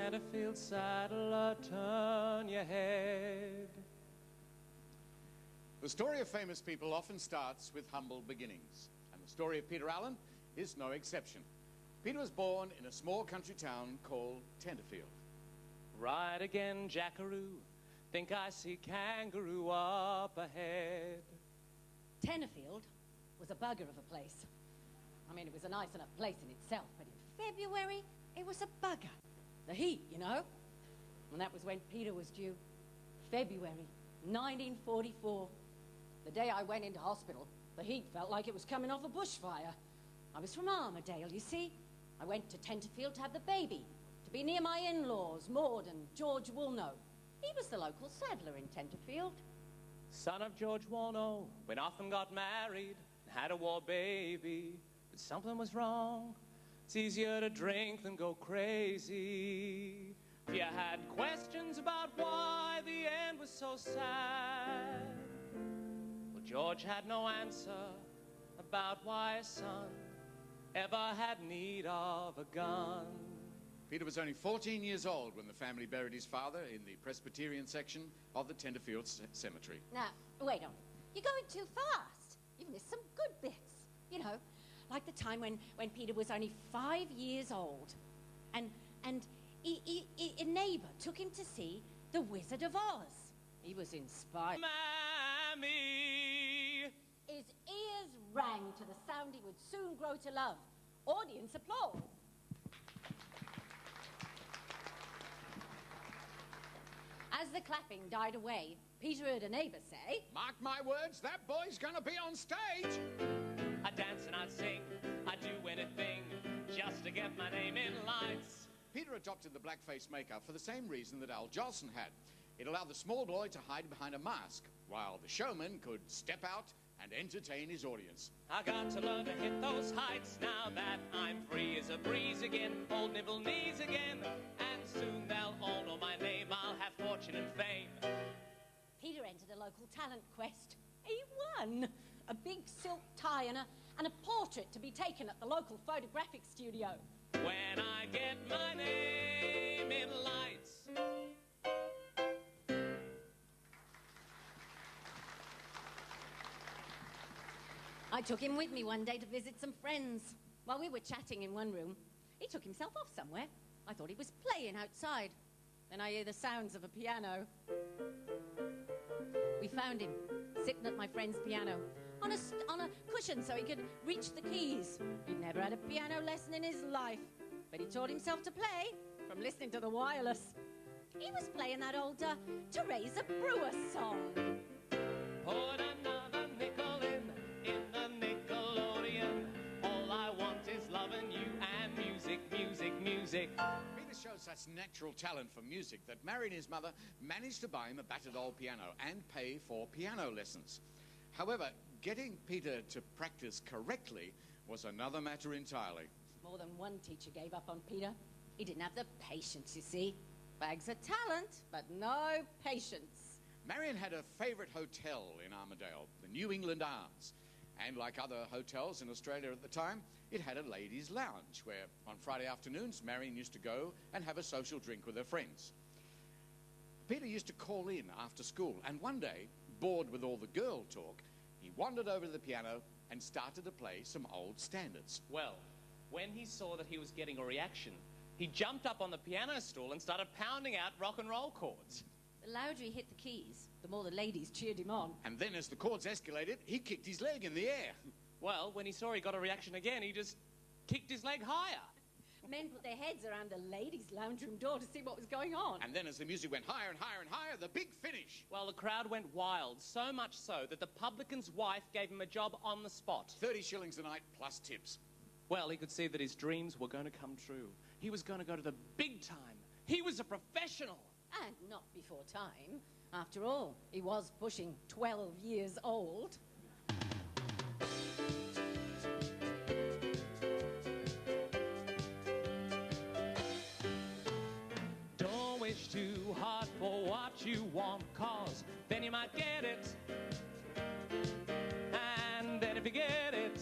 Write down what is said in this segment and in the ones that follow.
Tenterfield saddler, turn your head. The story of famous people often starts with humble beginnings, and the story of Peter Allen is no exception. Peter was born in a small country town called Tenterfield. Right again, Jackaroo. Think I see kangaroo up ahead. Tenterfield was a bugger of a place. I mean, it was a nice enough place in itself, but in February, it was a bugger. The heat, you know. And that was when Peter was due. February 1944. The day I went into hospital, the heat felt like it was coming off a bushfire. I was from Armadale, you see. I went to Tenterfield to have the baby, to be near my in-laws, Maud and George Woolnough. He was the local saddler in Tenterfield. Son of George Woolnough, went off and got married, and had a war baby, but something was wrong. It's easier to drink than go crazy. If you had questions about why the end was so sad, well, George had no answer about why his son ever had need of a gun. Peter was only 14 years old when the family buried his father in the Presbyterian section of the Tenterfield Cemetery. Now, wait on. You're going too fast. You've missed some good bits. You know, like the time when Peter was only 5 years old. And a neighbour took him to see The Wizard of Oz. He was inspired. Mammy! His ears rang to the sound he would soon grow to love. Audience applause. As the clapping died away, Peter heard a neighbour say, Mark my words, that boy's gonna be on stage. I'd dance and I'd sing, I'd do anything just to get my name in lights. Peter adopted the blackface makeup for the same reason that Al Jolson had. It allowed the small boy to hide behind a mask, while the showman could step out and entertain his audience. I got to learn to hit those heights now that I'm free as a breeze again, old nibble knees again, and soon they'll all know my name. I'll have fortune and fame. Peter entered a local talent quest. He won a big silk tie and a portrait to be taken at the local photographic studio. When I get my name in lights. I took him with me one day to visit some friends. While we were chatting in one room, he took himself off somewhere. I thought he was playing outside. Then I hear the sounds of a piano. We found him sitting at my friend's piano on a cushion so he could reach the keys. He'd never had a piano lesson in his life, but he taught himself to play from listening to the wireless. He was playing that old Teresa Brewer song. Put another nickel in the Nickelodeon. All I want is loving you and music, music, music. Peter showed such natural talent for music that Mary and his mother managed to buy him a battered old piano and pay for piano lessons. However, getting Peter to practice correctly was another matter entirely. More than one teacher gave up on Peter. He didn't have the patience, you see. Bags of talent, but no patience. Marion had a favourite hotel in Armadale, the New England Arms. And like other hotels in Australia at the time, it had a ladies' lounge where on Friday afternoons Marion used to go and have a social drink with her friends. Peter used to call in after school, and one day, bored with all the girl talk, he wandered over to the piano and started to play some old standards. Well, when he saw that he was getting a reaction, he jumped up on the piano stool and started pounding out rock and roll chords. The louder he hit the keys, the more the ladies cheered him on. And then as the chords escalated, he kicked his leg in the air. Well, when he saw he got a reaction again, he just kicked his leg higher. Men put their heads around the ladies' lounge room door to see what was going on. And then as the music went higher and higher and higher, the big finish. Well, the crowd went wild, so much so that the publican's wife gave him a job on the spot. 30 shillings a night plus tips. Well, he could see that his dreams were going to come true. He was going to go to the big time. He was a professional. And not before time. After all, he was pushing 12 years old. Don't wish too hard for what you want, cause then you might get it. And then if you get it,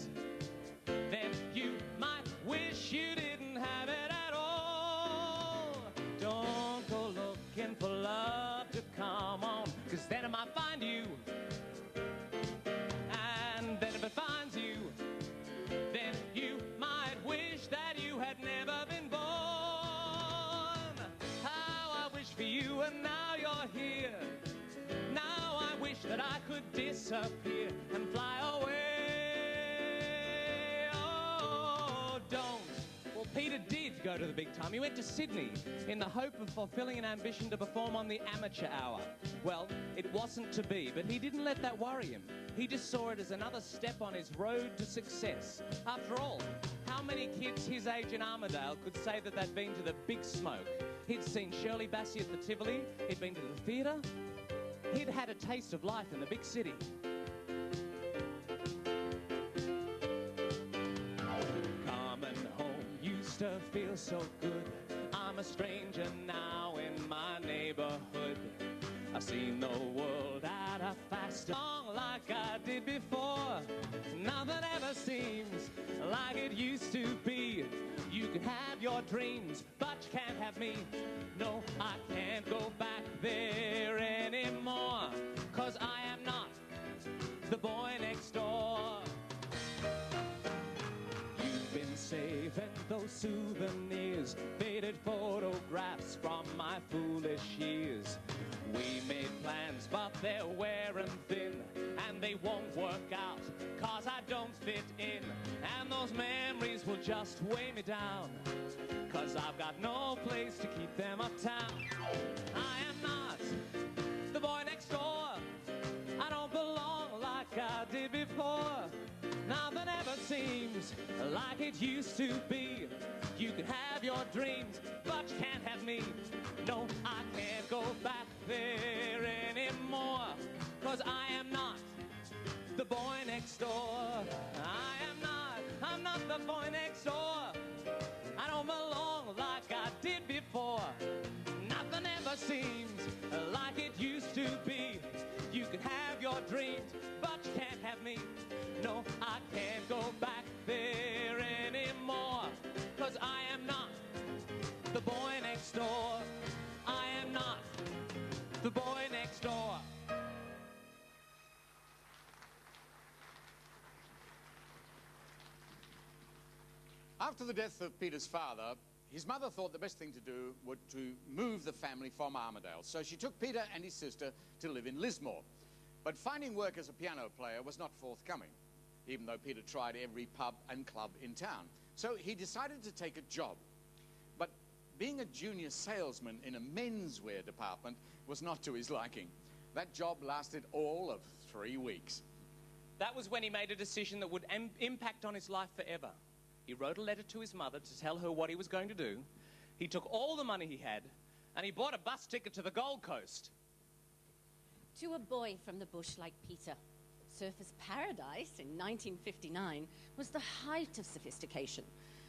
then you might wish you didn't have it at all. Don't and now you're here. Now I wish that I could disappear and fly away. Oh, don't. Well, Peter did go to the big time. He went to Sydney in the hope of fulfilling an ambition to perform on the amateur hour. Well, it wasn't to be, but he didn't let that worry him. He just saw it as another step on his road to success. After all, how many kids his age in Armidale could say that they'd been to the big smoke? He'd seen Shirley Bassey at the Tivoli, he'd been to the theatre, he'd had a taste of life in the big city. Coming home used to feel so good. I'm a stranger now in my neighborhood. I've seen the world at a fast song like I did before. Nothing ever seems like it used to be. You can have your dreams, but you can't have me. No, I can't go back there anymore, 'cause I am not the boy next door. You've been saving those souvenirs, faded photographs from my foolish years. We made plans, but they're wearing thin, and they won't work out, 'cause I don't fit in. And those memories will just weigh me down, 'cause I've got no place to keep them uptown. I am not the boy next door. I don't belong like I did before. Nothing ever seems like it used to be. You can have your dreams, but you can't have me. No, I can't go back there anymore, 'cause I am not the boy next door. I'm not the boy next door. I don't belong like I did before. Nothing ever seems like it used to be. You can have your dreams, but you can't have me. No, I can't go back there anymore, 'cause I am not the boy next door. I am not the boy next door. After the death of Peter's father, his mother thought the best thing to do was to move the family from Armidale. So she took Peter and his sister to live in Lismore. But finding work as a piano player was not forthcoming, even though Peter tried every pub and club in town. So he decided to take a job. But being a junior salesman in a menswear department was not to his liking. That job lasted all of 3 weeks. That was when he made a decision that would impact on his life forever. He wrote a letter to his mother to tell her what he was going to do. He took all the money he had, and he bought a bus ticket to the Gold Coast. To a boy from the bush like Peter, Surfer's Paradise in 1959 was the height of sophistication.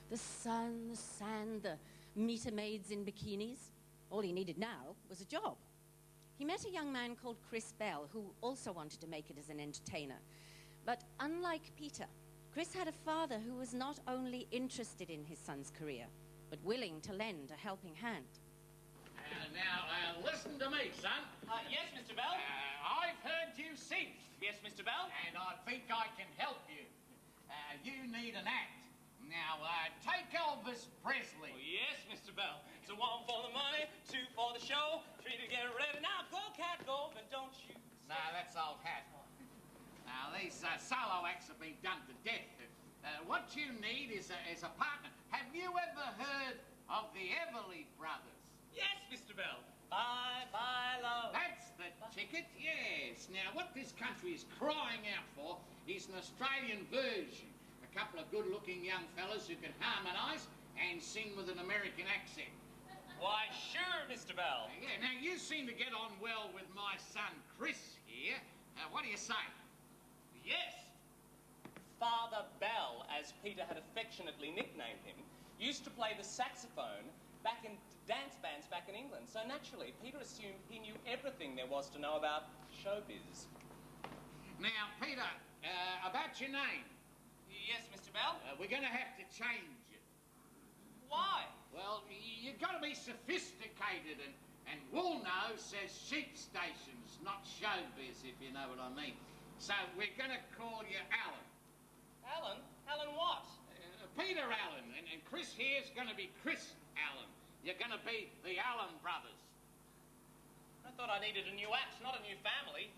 The sun, the sand, the meter maids in bikinis. All he needed now was a job. He met a young man called Chris Bell, who also wanted to make it as an entertainer. But unlike Peter, Chris had a father who was not only interested in his son's career, but willing to lend a helping hand. Now, listen to me, son. Yes, Mr. Bell? I've heard you sing, Yes, Mr. Bell? and I think I can help you. You need an act. Now, take Elvis Presley. Oh, yes, Mr. Bell. So 1 for the money, 2 for the show, 3 to get ready. Now, go, cat, go, but don't you... No, that's old hat. Now, these solo acts have been done to death. What you need is a partner. Have you ever heard of the Everly Brothers? Yes, Mr. Bell. Bye, bye, love. That's the ticket, yes. Now, what this country is crying out for is an Australian version. A couple of good-looking young fellas who can harmonise and sing with an American accent. Why, sure, Mr. Bell. Yeah, now, you seem to get on well with my son, Chris, here. What do you say? Yes. Father Bell, as Peter had affectionately nicknamed him, used to play the saxophone back in dance bands back in England. So naturally, Peter assumed he knew everything there was to know about showbiz. Now, Peter, about your name. Yes, Mr. Bell? We're going to have to change it. Why? Well, you've got to be sophisticated, and Woolno says sheep stations, not showbiz, if you know what I mean. So we're going to call you Alan. Alan? Alan what? Peter Allen, and Chris here's going to be Chris Allen. You're going to be the Allen brothers. Thought I needed a new act, not a new family.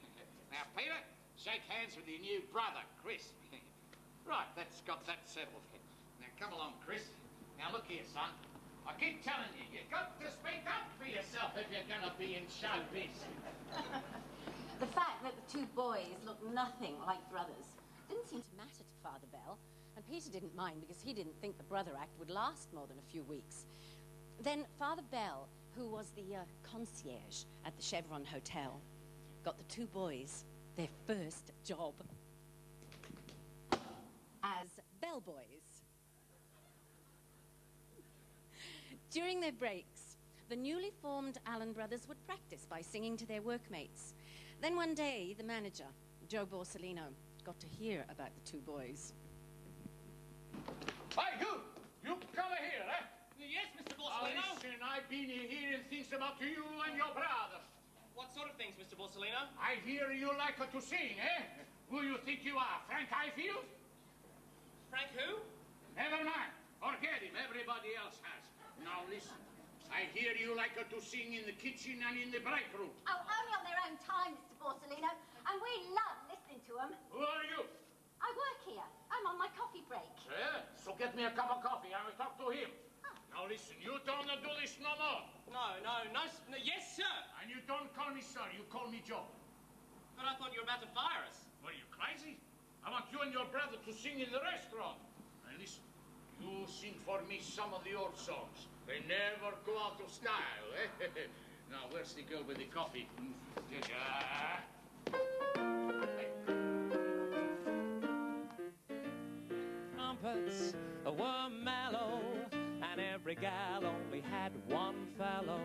Now, Peter, shake hands with your new brother, Chris. Right, that's got that settled. Now, come along, Chris. Now, look here, son. I keep telling you, you've got to speak up for yourself if you're going to be in showbiz. The fact that the two boys look nothing like brothers didn't seem to matter to Father Bell, and Peter didn't mind because he didn't think the brother act would last more than a few weeks. Then Father Bell, who was the concierge at the Chevron Hotel, got the two boys their first job as bellboys. During their breaks, the newly formed Allen brothers would practice by singing to their workmates. Then one day, the manager, Joe Borsellino, got to hear about the two boys. Hey, you come here, eh? Yes, Mr. Oh, Borsellino. listen, I've been hearing things about you and your brother. What sort of things, Mr. Borsellino? I hear you like to sing, eh? Who you think you are, Frank Highfield? Frank who? Never mind. Forget him. Everybody else has. Now listen. I hear you like to sing in the kitchen and in the break room. Oh, only on their own time, Mr. Borsellino. And we love listening to them. Who are you? I work here. I'm on my coffee break. Yeah, so get me a cup of coffee. I will talk to him. Now listen, you don't do this no more. No, yes, sir. And you don't call me sir, you call me Joe. But I thought you were about to fire us. What, are you crazy? I want you and your brother to sing in the restaurant. And listen, you sing for me some of the old songs. They never go out of style, eh? Now, where's the girl with the coffee? Trumpets were mellow, and every gal only had one fellow.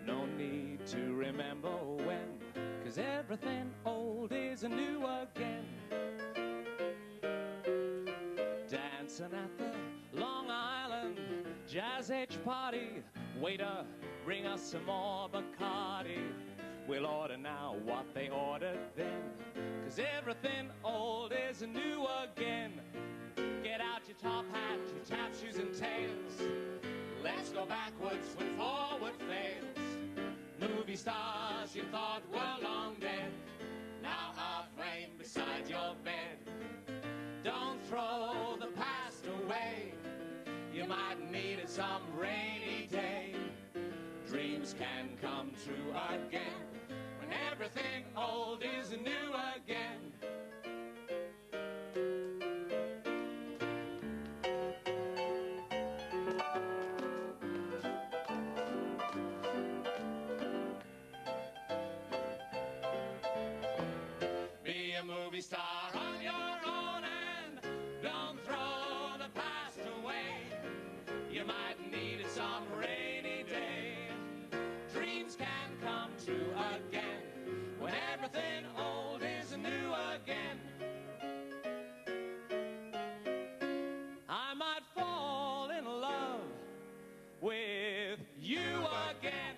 No need to remember when, 'cause everything old is new again. Dancing at the Long Island Jazz Age party. Waiter, bring us some more Bacardi. We'll order now what they ordered then, 'cause everything old is new again. Get out your top hat, your tap shoes and tails. Let's go backwards when forward fails. Movie stars you thought were long dead, now are framed beside your bed. Don't throw the past away, you might need it some rainy day. Dreams can come true again when everything old is new again. Be a movie star on your own and don't throw the past away. You might need it some rainy day. Dreams can come true again when everything old is new again. I might fall in love with you again.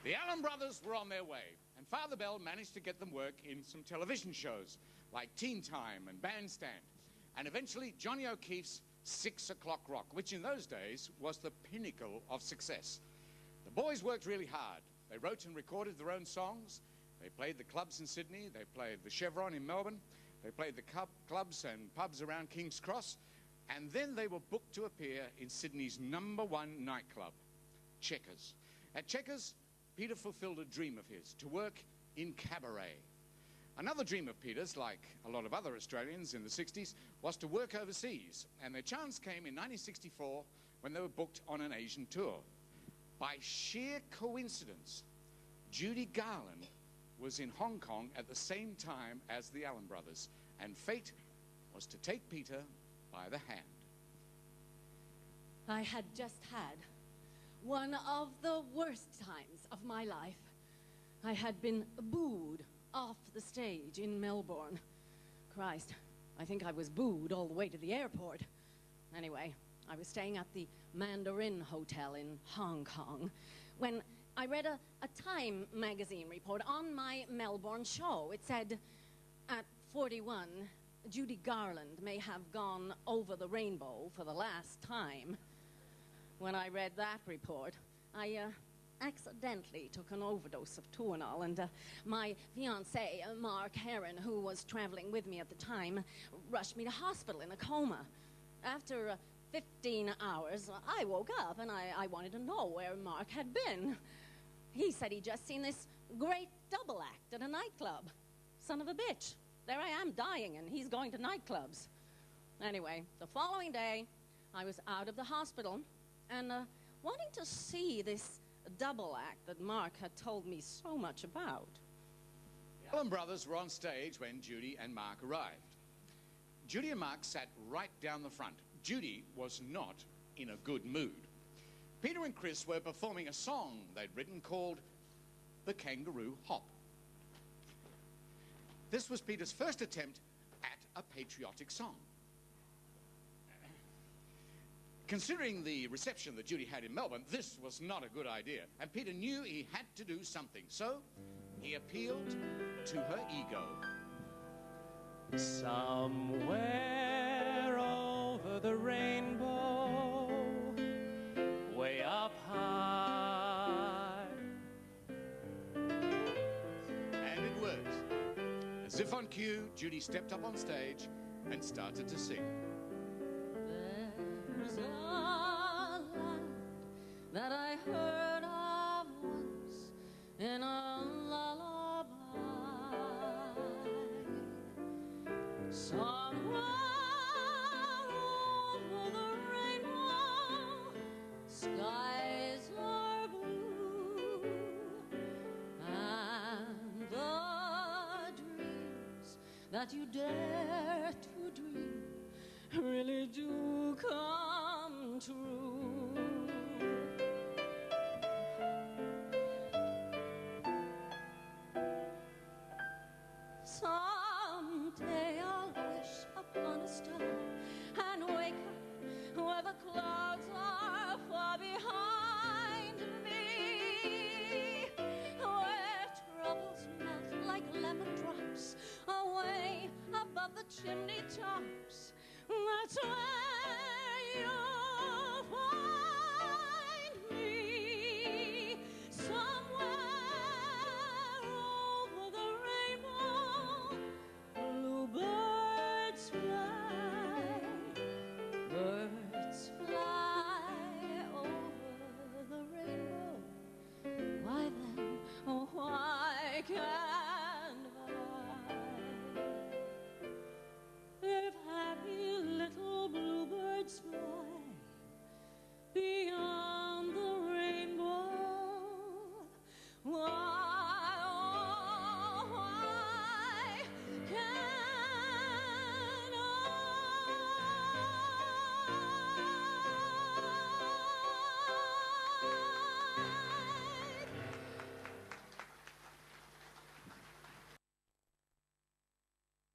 The Allen brothers were on their way, and Father Bell managed to get them work in some television shows like Teen Time and Bandstand, and eventually Johnny O'Keefe's 6 O'Clock Rock, which in those days was the pinnacle of success. The boys worked really hard. They wrote and recorded their own songs. They played the clubs in Sydney. They played the Chevron in Melbourne. They played the clubs and pubs around King's Cross. And then they were booked to appear in Sydney's #1 nightclub, Checkers. At Checkers, Peter fulfilled a dream of his, to work in cabaret. Another dream of Peter's, like a lot of other Australians in the 60s, was to work overseas. And their chance came in 1964 when they were booked on an Asian tour. By sheer coincidence, Judy Garland was in Hong Kong at the same time as the Allen brothers. And fate was to take Peter by the hand. I had just had one of the worst times of my life. I had been booed off the stage in Melbourne. Christ, I think I was booed all the way to the airport. Anyway, I was staying at the Mandarin Hotel in Hong Kong when I read a Time magazine report on my Melbourne show. It said, at 41, Judy Garland may have gone over the rainbow for the last time. when I read that report, I accidentally took an overdose of Tuinal, and my fiancé, Mark Heron, who was traveling with me at the time, rushed me to hospital in a coma. After 15 hours, I woke up, and I wanted to know where Mark had been. He said he'd just seen this great double act at a nightclub. Son of a bitch. There I am dying, and he's going to nightclubs. Anyway, the following day, I was out of the hospital, and wanting to see this double act that Mark had told me so much about. The Allen brothers were on stage when Judy and Mark arrived. Judy and Mark sat right down the front. Judy was not in a good mood. Peter and Chris were performing a song they'd written called The Kangaroo Hop. This was Peter's first attempt at a patriotic song. Considering the reception that Judy had in Melbourne, this was not a good idea, and Peter knew he had to do something, so he appealed to her ego. Somewhere over the rainbow, way up high. And it worked. As if on cue, Judy stepped up on stage and started to sing. There's a land that I heard of once in a lullaby. Somewhere over the rainbow, skies are blue, and the dreams that you dare to dream really do come true. Someday I'll wish upon a star and wake up where the clouds are far behind me, where troubles melt like lemon drops away above the chimney tops. That's where you